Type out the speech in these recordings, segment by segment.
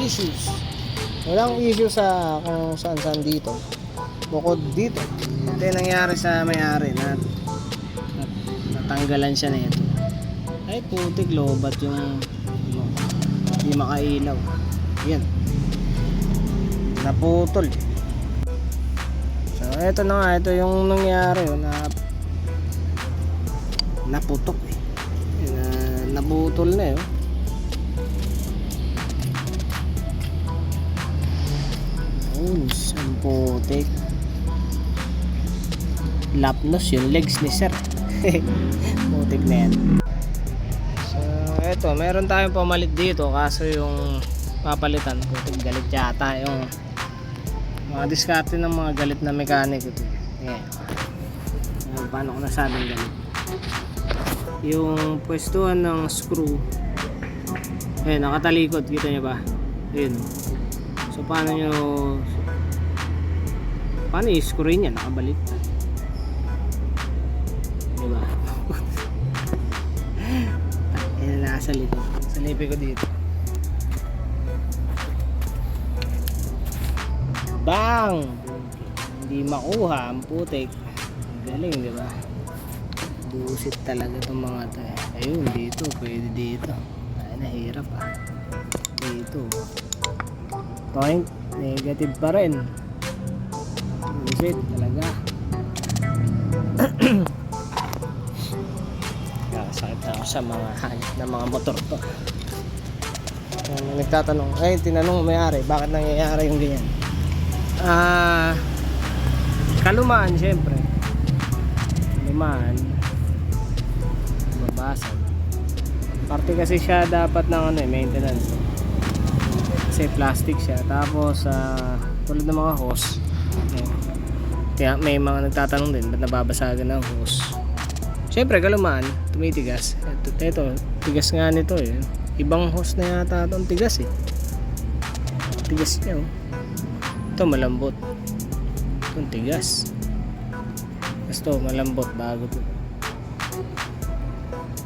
issues. Walang issue sa kung saan dito. Bukod dito, ito yung nangyari sa may-ari na natanggalan siya na ito. Ay putik, lobat yung hindi makailaw. Yan, naputol. So ito na nga, ito yung nangyari na naputok naputol na yun. Ang putik. Lapnos yung legs ni sir. Putik na yan. So eto, meron tayong pamalit dito, kaso yung papalitan, putik, galit yata yung mga diskarte ng mga galit na mekaniko. Ayan. Paano ko nasabing galit? Yung pwestuhan ng screw, ayan, nakatalikod, kita nyo ba? Ayan. So paano i-screw niya? Nakabalik, diba? Ayan, nasa likod, sa lipi ko dito. Bang! Hindi makuha ang putik. Galing, diba? Busit talaga itong mga ito. Ayun, dito, pwede dito. Ay, nahirap dito. Point, negative pa rin. Busit talaga. Sakit na ako sa mga hanip na mga motor to. Nagtatanong, ay tinanong may-ari, bakit nangyayari yung ganyan? Kalumaan, syempre. Kalumaan, babasag. Parte kasi siya dapat ng maintenance. Kasi plastic siya. Tapos tulad ng mga hose, kaya may mga nagtatanong din, ba't nababasagan ng hose? Syempre kalumaan, tumitigas. Ito, tigas nga nito eh. Ibang hose na yata itong tigas eh. Tigas niya oh. Ito malambot. Itong tigas. Ito malambot, bago to.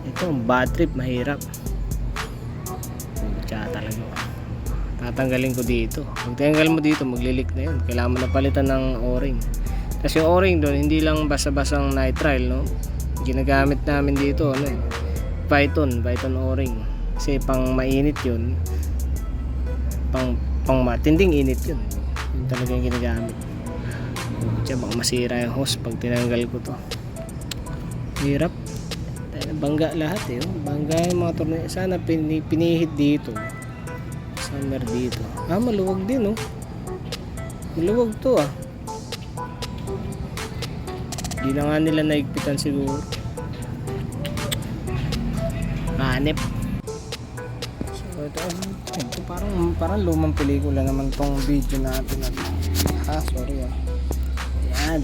Ito bad trip, mahirap. Tsaka talaga. Tatanggalin ko dito. Pag tanggal mo dito, maglilik na yun. Kailangan mo na palitan ng o-ring. Kasi yung o-ring doon, hindi lang basa-basang nitrile, no? Ginagamit namin dito, Python o-ring. Kasi pang mainit yun. Pang matinding init yun. Yun talaga yung ginagamit. Diyan, baka masira yung hose pag tinanggal ko to. Hirap. Bangga lahat eh. Bangga yung mga tornilyo. Sana pinihit dito. Summer dito. Maluwag din Maluwag to Hindi na nga nila naigpitan siguro. Hanip. So ito parang lumang pelikula naman tong video natin. Sorry Ayan.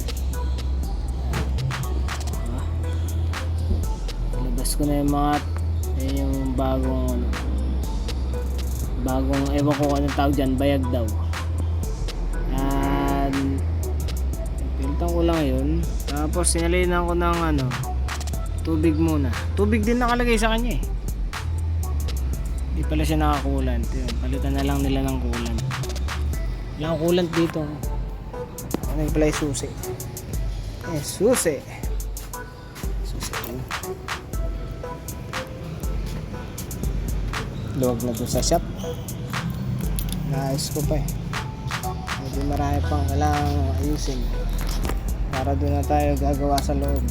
Labas ko na yung mga yung bagong ewan ko anong tawag dyan, bayag daw. And pintan ko lang yun. Tapos sinalinan ko ng tubig muna. Tubig din nakalagay sa kanya Hindi pala siya nakakulant. Palitan na lang nila ng kulant. Walang kulant dito. Ano yung pala yung susi? Susi luwag na doon sa shop. Naayos ko pa Hindi marami pang kailangang ayusin para doon na tayo gagawa sa loob.